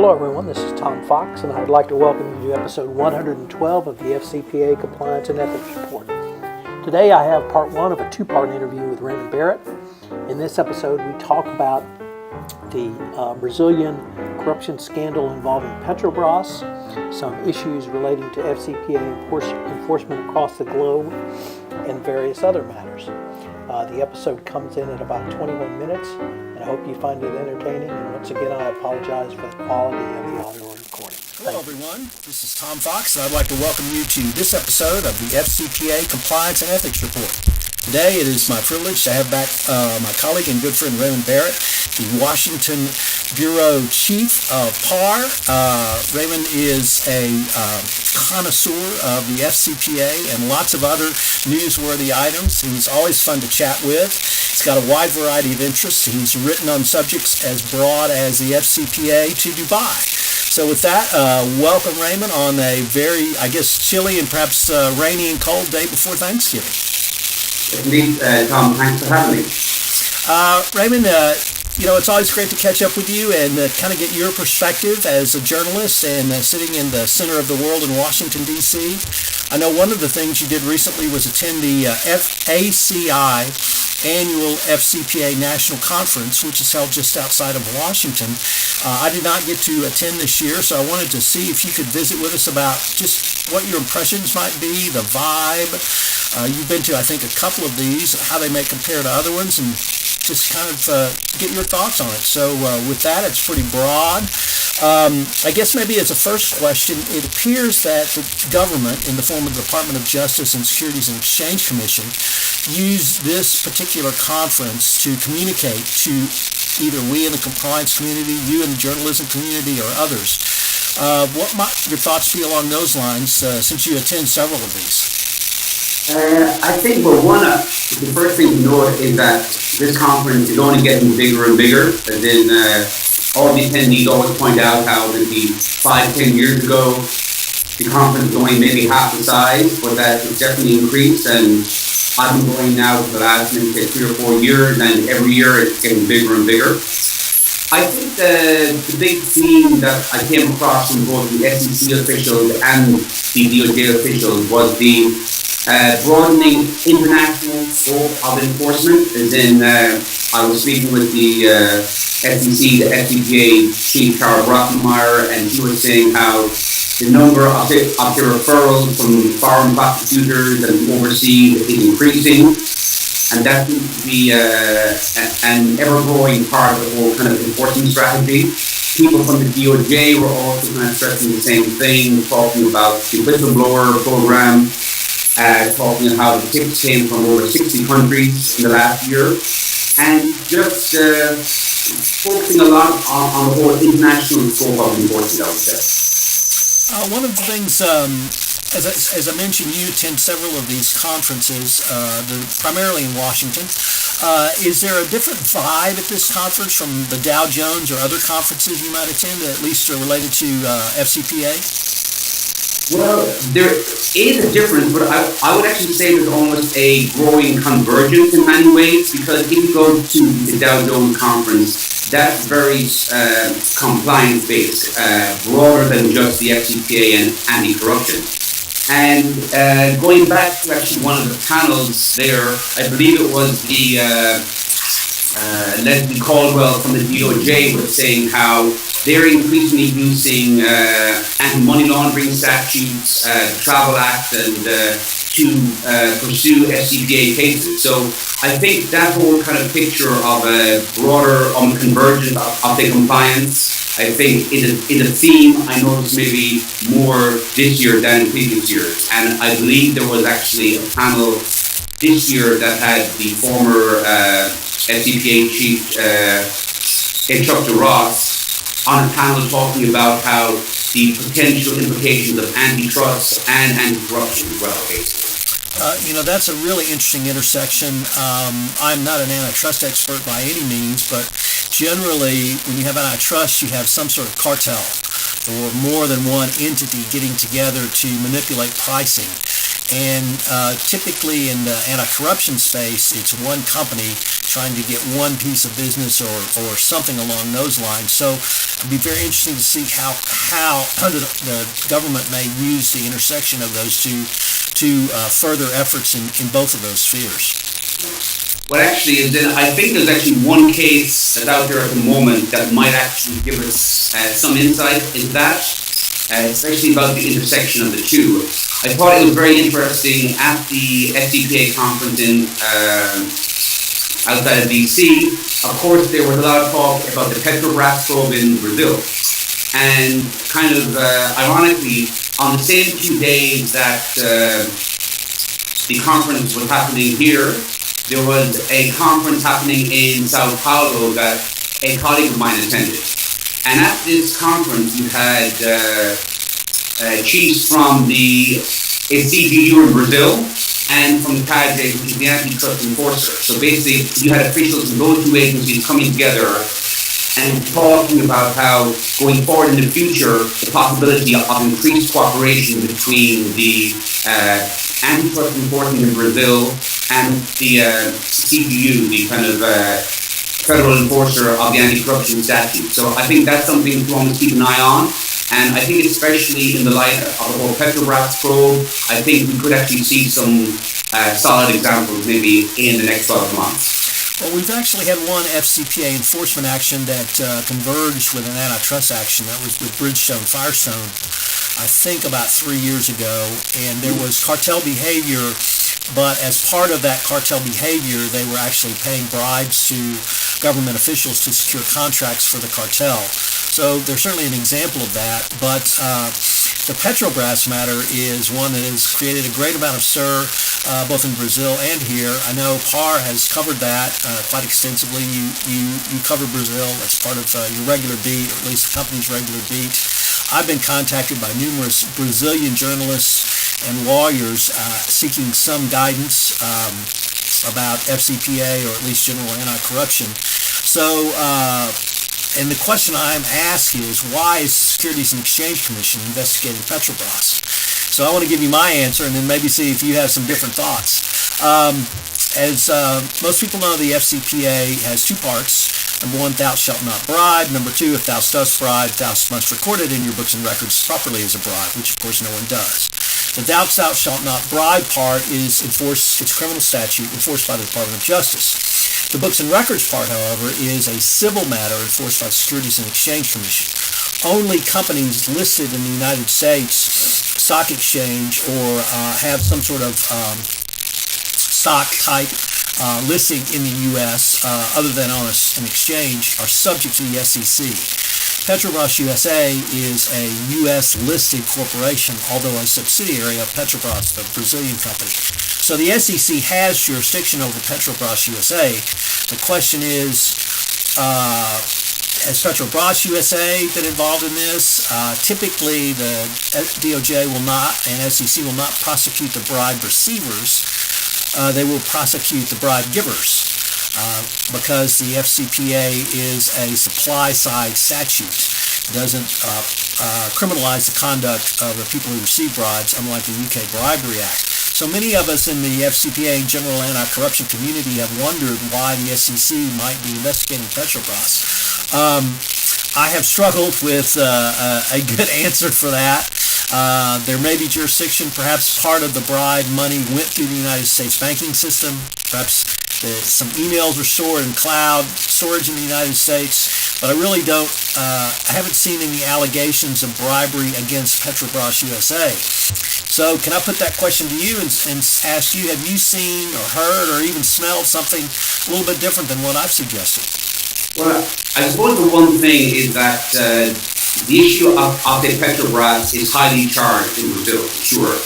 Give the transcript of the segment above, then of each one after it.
Hello everyone, this is Tom Fox and I'd like to welcome you to episode 112 of the FCPA Compliance and Ethics Report. Today I have part one of a two-part interview with Raymond Barrett. In this episode we talk about the Brazilian corruption scandal involving Petrobras, some issues relating to FCPA enforcement across the globe, and various other matters. The episode comes in at about 21 minutes, and I hope you find it entertaining. And once again, I apologize for the quality of the audio recording. Hello, everyone. This is Tom Fox, and I'd like to welcome you to this episode of the FCPA Compliance and Ethics Report. Today, it is my privilege to have back my colleague and good friend Raymond Barrett, the Washington Bureau Chief of PAR. Raymond is a connoisseur of the FCPA and lots of other newsworthy items. He's always fun to chat with. He's got a wide variety of interests. He's written on subjects as broad as the FCPA to Dubai. So with that, welcome Raymond on a very, chilly and perhaps rainy and cold day before Thanksgiving. Indeed, Tom, thanks for having me. Raymond, it's always great to catch up with you and kind of get your perspective as a journalist and sitting in the center of the world in Washington, D.C. I know one of the things you did recently was attend the ACI annual FCPA National Conference, which is held just outside of Washington. I did not get to attend this year, so I wanted to see if you could visit with us about just what your impressions might be, the vibe. You've been to, I think, a couple of these, how they may compare to other ones, and just kind of get your thoughts on it. So with that, it's pretty broad. I guess maybe as a first question, it appears that the government, in the form of the Department of Justice and Securities and Exchange Commission, used this particular conference to communicate to either we in the compliance community, you in the journalism community, or others. What might your thoughts be along those lines since you attend several of these? I think, the first thing to note is that this conference is only getting bigger and bigger. As in, all the attendees always point out how maybe 5-10 years ago, the conference was only maybe half the size, but that it's definitely increased. And I've been going now for the last maybe 3 or 4 years, and every year it's getting bigger and bigger. I think the big theme that I came across from both the SEC officials and the DOJ officials was the broadening international scope of enforcement. As in, I was speaking with the SEC, the FCPA chief, Charles Rottenmeier, and he was saying how the number of the referrals from foreign prosecutors and overseas is increasing, and that seems to be an ever-growing part of the whole kind of enforcement strategy. People from the DOJ were also kind of stressing the same thing, talking about the whistleblower program, talking about how the tips came from over 60 countries in the last year, and just focusing a lot on the whole international scope of enforcement, I would say. One of the things, as I mentioned, you attend several of these conferences, primarily in Washington. Is there a different vibe at this conference from the Dow Jones or other conferences you might attend, at least related to FCPA? Well, there is a difference, but I would actually say there's almost a growing convergence in many ways, because if you go to the Dow Jones conference, that's very compliance-based, broader than just the FCPA and anti-corruption. And going back to actually one of the panels there, I believe it was the Leslie Caldwell from the DOJ was saying how they're increasingly using anti-money laundering statutes, the Travel Act, and to pursue FCPA cases. So I think that whole kind of picture of a broader convergence of the compliance, I think is a theme I noticed maybe more this year than in previous years. And I believe there was actually a panel this year that had the former FCPA chief, Chuck DeRoss, on a panel talking about how the potential implications of antitrust and anti-corruption as well, basically. That's a really interesting intersection. I'm not an antitrust expert by any means, but generally, when you have antitrust, you have some sort of cartel or more than one entity getting together to manipulate pricing. And typically in the anti-corruption space, it's one company trying to get one piece of business or something along those lines. So it'd be very interesting to see how the government may use the intersection of those two to further efforts in both of those spheres. What actually is, I think there's actually one case that's out there at the moment that might actually give us some insight into that, especially about the intersection of the two. I thought it was very interesting at the FCPA conference in outside of DC. Of course, there was a lot of talk about the Petrobras probe in Brazil. And kind of ironically, on the same 2 days that the conference was happening here, there was a conference happening in Sao Paulo that a colleague of mine attended. And at this conference, you had chiefs from the CGU in Brazil and from the CADE, which is the antitrust enforcer. So basically, you had officials from those two agencies coming together and talking about how, going forward in the future, the possibility of increased cooperation between the antitrust enforcement in Brazil and the CGU, the kind of federal enforcer of the anti-corruption statute. So I think that's something to always keep an eye on. And I think especially in the light of the whole Petrobras probe, I think we could actually see some solid examples maybe in the next 12 months. Well, we've actually had one FCPA enforcement action that converged with an antitrust action. That was with Bridgestone Firestone, I think about 3 years ago. And there was cartel behavior, but as part of that cartel behavior, they were actually paying bribes to government officials to secure contracts for the cartel. So there's certainly an example of that, but the Petrobras matter is one that has created a great amount of stir, both in Brazil and here. I know PAR has covered that quite extensively. You cover Brazil as part of your regular beat, or at least the company's regular beat. I've been contacted by numerous Brazilian journalists and lawyers seeking some guidance about FCPA, or at least general anti-corruption. So, and the question I'm asked is, why is the Securities and Exchange Commission investigating Petrobras? So I want to give you my answer and then maybe see if you have some different thoughts. As most people know, the FCPA has two parts. Number one, thou shalt not bribe. Number two, if thou dost bribe, thou must record it in your books and records properly as a bribe, which of course no one does. The thou shalt not bribe part is enforced, it's a criminal statute enforced by the Department of Justice. The books and records part, however, is a civil matter enforced by the Securities and Exchange Commission. Only companies listed in the United States stock exchange or have some sort of stock type listing in the U.S. Other than on an exchange are subject to the SEC. Petrobras USA is a U.S. listed corporation, although a subsidiary of Petrobras, the Brazilian company. So the SEC has jurisdiction over Petrobras USA. The question is, has Petrobras USA been involved in this? Typically, the DOJ will not, and SEC will not prosecute the bribe receivers. They will prosecute the bribe givers because the FCPA is a supply-side statute. It doesn't criminalize the conduct of the people who receive bribes, unlike the UK Bribery Act. So many of us in the FCPA and general anti-corruption community have wondered why the SEC might be investigating Petrobras. I have struggled with a good answer for that. There may be jurisdiction. Perhaps part of the bribe money went through the United States banking system. Perhaps some emails were stored in cloud storage in the United States. But I really don't, I haven't seen any allegations of bribery against Petrobras USA. So can I put that question to you and ask you, have you seen or heard or even smelled something a little bit different than what I've suggested? Well, I suppose the one thing is that the issue of the Petrobras is highly charged in Brazil, sure.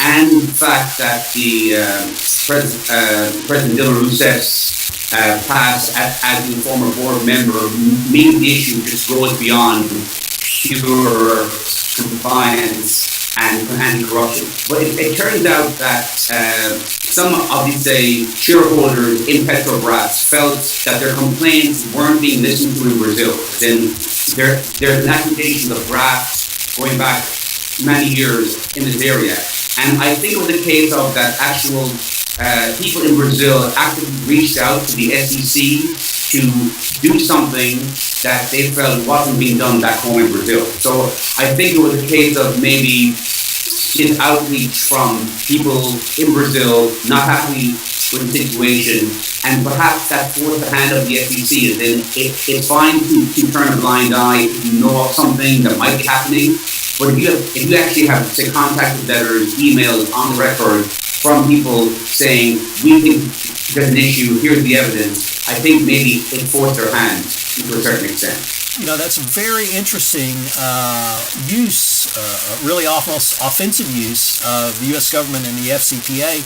And the fact that the President Dilma Rousseff's past as a former board member means the issue just goes beyond pure compliance and anti-corruption. But it turns out that some of these shareholders in Petrobras felt that their complaints weren't being listened to in Brazil. Then there's an accusation of graft going back many years in this area. And I think it was a case of that actual people in Brazil actively reached out to the SEC to do something that they felt wasn't being done back home in Brazil. So I think it was a case of maybe this outreach from people in Brazil not happy with the situation, and perhaps that forced the hand of the SEC. And then it's fine to turn a blind eye if you know of something that might be happening. But if you actually have, say, contact letters, emails on the record from people saying, we think there's an issue, here's the evidence, I think maybe it forced their hand to a certain extent. That's a very interesting use, really almost offensive use of the U.S. government and the FCPA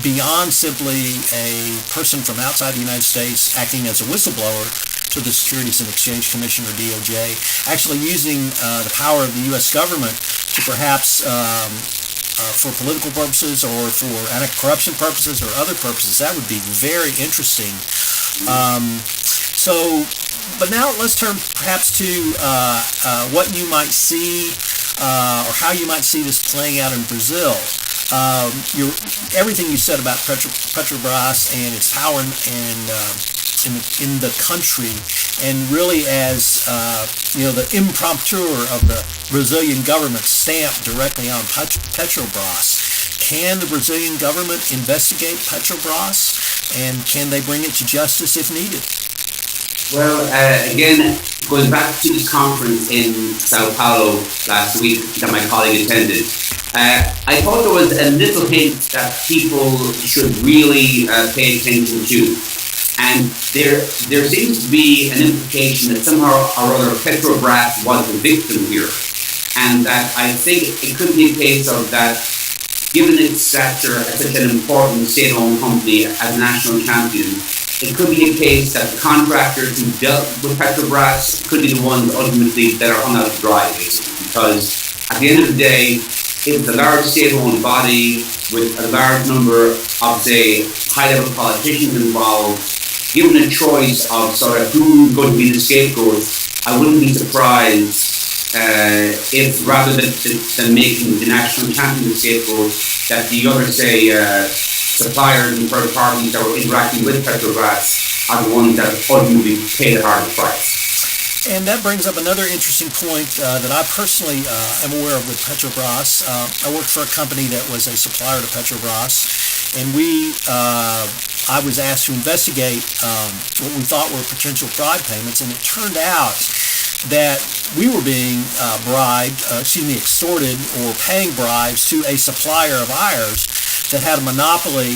beyond simply a person from outside the United States acting as a whistleblower to the Securities and Exchange Commission, or DOJ, actually using the power of the U.S. government to perhaps for political purposes or for anti-corruption purposes or other purposes. That would be very interesting. But now let's turn perhaps to what you might see or how you might see this playing out in Brazil. Everything you said about Petrobras and its power in the country, and really as the imprimatur of the Brazilian government stamped directly on Petrobras. Can the Brazilian government investigate Petrobras, and can they bring it to justice if needed? Well, again, going back to this conference in Sao Paulo last week that my colleague attended, I thought there was a little hint that people should really pay attention to. And there seems to be an implication that somehow or other Petrobras was the victim here. And that I think it could be a case of that, given its stature as such an important state-owned company as a national champion, it could be a case that the contractors who dealt with Petrobras could be the ones ultimately that are hung out to dry, basically. Because at the end of the day, it was a large state-owned body with a large number of, say, high-level politicians involved. Given a choice of sort of who's going to be the scapegoat, I wouldn't be surprised if rather than making the national champion the scapegoat, that the other, say, suppliers and third parties that were interacting with Petrobras are the ones that ultimately pay the hardest price. And that brings up another interesting point that I personally am aware of with Petrobras. I worked for a company that was a supplier to Petrobras, and I was asked to investigate what we thought were potential bribe payments, and it turned out that we were being extorted or paying bribes to a supplier of ours that had a monopoly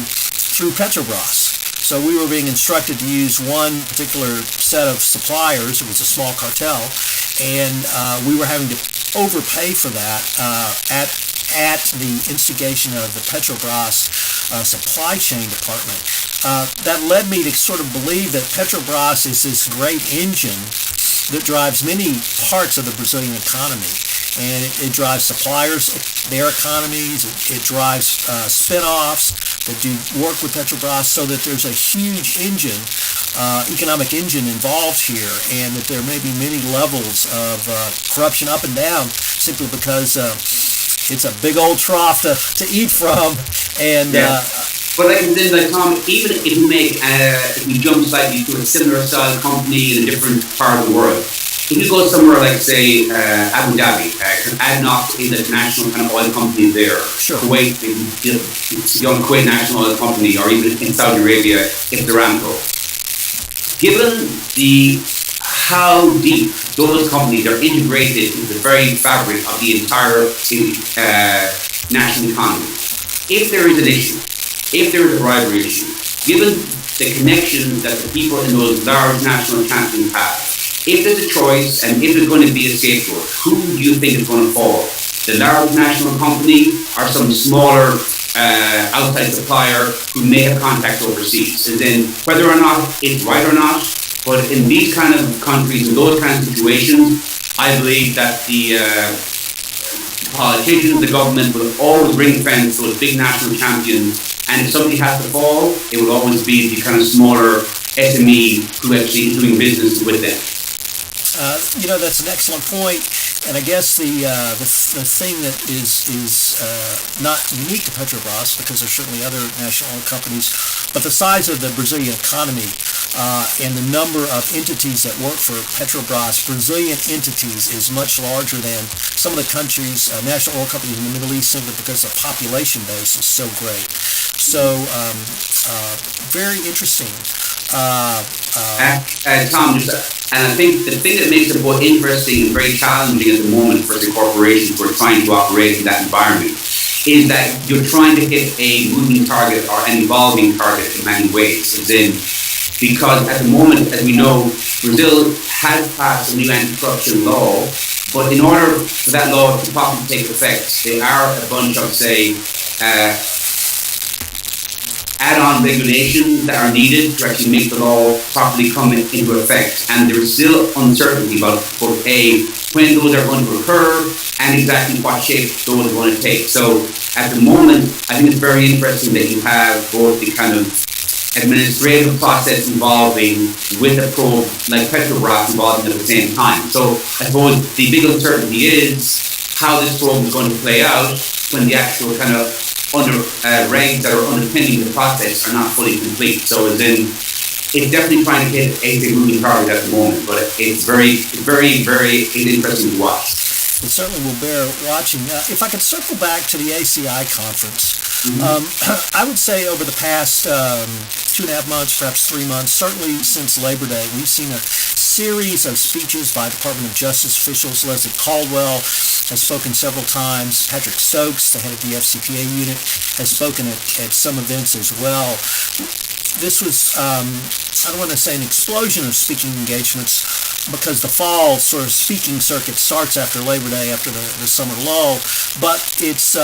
through Petrobras. So we were being instructed to use one particular set of suppliers. It was a small cartel, and we were having to overpay for that at the instigation of the Petrobras supply chain department. That led me to sort of believe that Petrobras is this great engine that drives many parts of the Brazilian economy. And it drives suppliers, their economies, it drives spin-offs that do work with Petrobras, so that there's a huge engine, economic engine involved here, and that there may be many levels of corruption up and down simply because it's a big old trough to eat from. And but Tom, even if you jump slightly to a similar style company in a different part of the world, if you go somewhere like, say, Abu Dhabi, ADNOC is a national kind of oil company there. Sure. Kuwait, it's the young Kuwait national oil company, or even in Saudi Arabia, it's Aramco. Given how deep those companies are integrated into the very fabric of the entire national economy, if there is an issue, if there is a bribery issue, given the connections that the people in those large national champions have, if there's a choice and if there's going to be a scapegoat, who do you think is going to fall? The large national company or some smaller outside supplier who may have contacts overseas? And then whether or not it's right or not, but in these kind of countries, in those kind of situations, I believe that the politicians, the government will always ring fence those big national champions, and if somebody has to fall, it will always be the kind of smaller SME who actually is doing business with them. That's an excellent point. And I guess the thing that is not unique to Petrobras, because there's certainly other national oil companies, but the size of the Brazilian economy and the number of entities that work for Petrobras, Brazilian entities, is much larger than some of the countries, national oil companies in the Middle East, simply because the population base is so great. So very interesting. Tom, and I think the thing that makes it both interesting and very challenging at the moment for the corporations who are trying to operate in that environment is that you're trying to hit a moving target or an evolving target in many ways. Because at the moment, as we know, Brazil has passed a new anti-corruption law, but in order for that law to properly take effect, there are a bunch of, say, add-on regulations that are needed to actually make the law properly come into effect. And there is still uncertainty about both when those are going to occur and exactly what shape those are going to take. So at the moment, I think it's very interesting that you have both the kind of administrative process involving with a probe like Petrobras involving at the same time. So I suppose the big uncertainty is how this probe is going to play out when the actual kind of regs that are underpinning the process are not fully complete. So it's definitely trying to hit a moving target at the moment, but it's very, very interesting to watch. It certainly will bear watching. If I could circle back to the ACI conference, I would say over the past 2.5 months, perhaps 3 months, certainly since Labor Day, we've seen a series of speeches by Department of Justice officials. Leslie Caldwell has spoken several times. Patrick Stokes, the head of the FCPA unit, has spoken at some events as well. This was, I don't want to say an explosion of speaking engagements, because the fall sort of speaking circuit starts after Labor Day, after the summer lull, but it's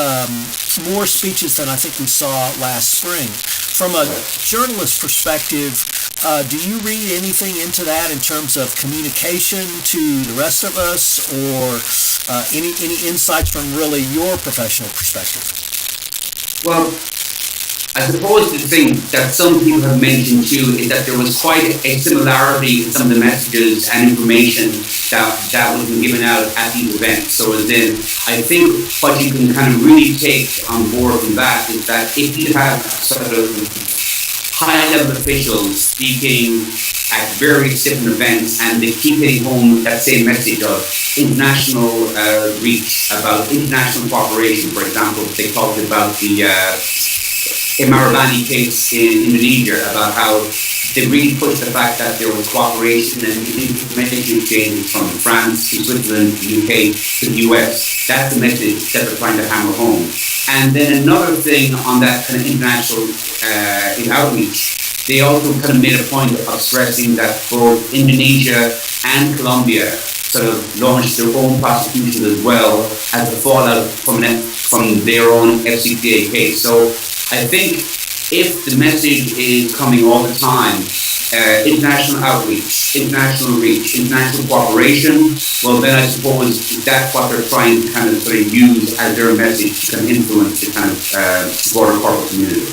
more speeches than I think we saw last spring. From a journalist perspective, do you read anything into that in terms of communication to the rest of us, or any insights from really your professional perspective? Well, I suppose the thing that some people have mentioned too is that there was quite a similarity in some of the messages and information that was given out at these events. So as in, I think what you can kind of really take on board from that is that if you have sort of high-level officials speaking at various different events and they keep hitting home that same message of international reach, about international cooperation, for example, they talked about the Marabani case in Indonesia, about how they really pushed the fact that there was cooperation and information exchange from France to Switzerland to the UK to the US. That's the message that they're trying to hammer home. And then another thing on that kind of international outreach, they also kind of made a point of stressing that both Indonesia and Colombia sort of launched their own prosecution as well as a fallout from their own FCPA case. So I think if the message is coming all the time, international outreach, international reach, international cooperation, well then I suppose that's what they're trying to kind of sort of use as their message to kind of influence the kind of broader corporate community.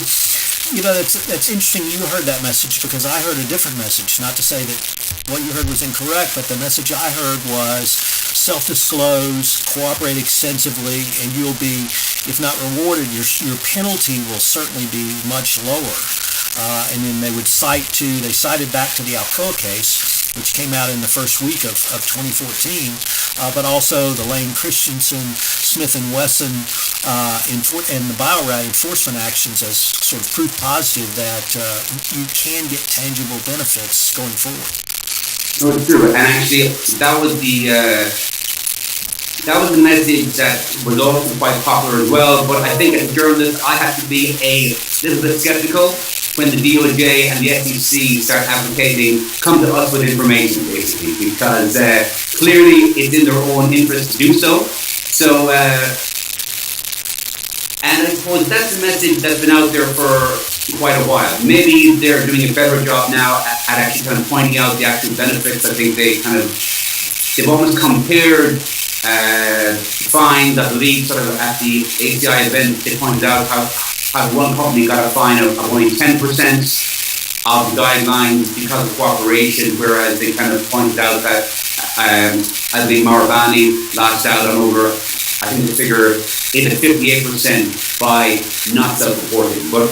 You know, that's interesting you heard that message, because I heard a different message. Not to say that what you heard was incorrect, but the message I heard was self-disclose, cooperate extensively, and you'll be, if not rewarded, your penalty will certainly be much lower. And then they cited back to the Alcoa case, which came out in the first week of 2014, but also the Lane Christensen, Smith & Wesson, and the BioRad enforcement actions as sort of proof positive that you can get tangible benefits going forward. No, it's true, and actually that was the message that was also quite popular as well. But I think as a journalist, I have to be a little bit skeptical when the DOJ and the SEC start advocating, come to us with information, basically, because clearly it's in their own interest to do so. So, and I suppose that's the message that's been out there for quite a while. Maybe they're doing a better job now at actually kind of pointing out the actual benefits. I think they've almost compared fines. I believe sort of at the ACI event, they pointed out how one company got a fine of only 10% of the guidelines because of cooperation, whereas they kind of pointed out that I believe Marabani last out on over, I think the figure is at 58% by not self-reporting. But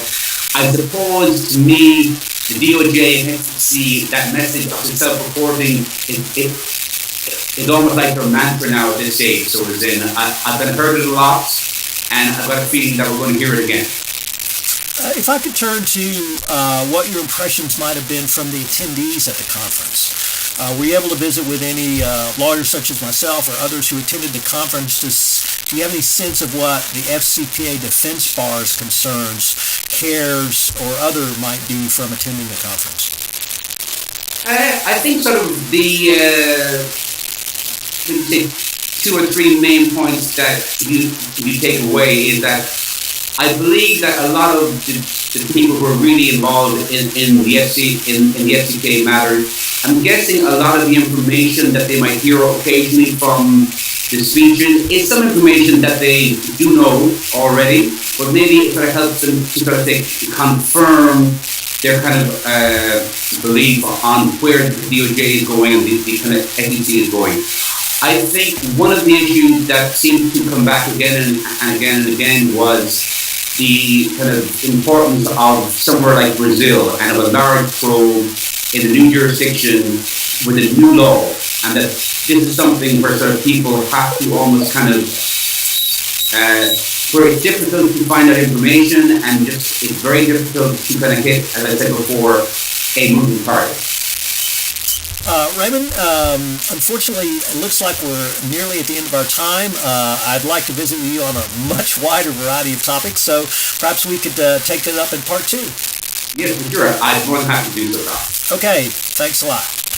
I suppose to me, the DOJ and FCC, that message of the self-reporting is almost like their mantra now at this stage. So as in, I've been heard it a lot, and I've got a feeling that we're going to hear it again. If I could turn to what your impressions might have been from the attendees at the conference. Were you able to visit with any lawyers such as myself or others who attended the conference? Do you have any sense of what the FCPA defense bar's concerns, cares, or other might be from attending the conference? I think sort of the two or three main points that you take away is that I believe that a lot of the people who are really involved in the FCPA matter, I'm guessing a lot of the information that they might hear occasionally from the speeches is some information that they do know already, but maybe it sort of helps them to sort of confirm their kind of belief on where the DOJ is going and the kind of SEC is going. I think one of the issues that seems to come back again and again and again was the kind of importance of somewhere like Brazil and of a large probe in a new jurisdiction with a new law, and that this is something where sort of people have to almost kind of where it's difficult to find that information, and just it's very difficult to kind of hit, as I said before, a moving target. Raymond, unfortunately, it looks like we're nearly at the end of our time. I'd like to visit with you on a much wider variety of topics, so perhaps we could take that up in part 2. Yes, for sure. I'm more than happy to do so. Okay, thanks a lot.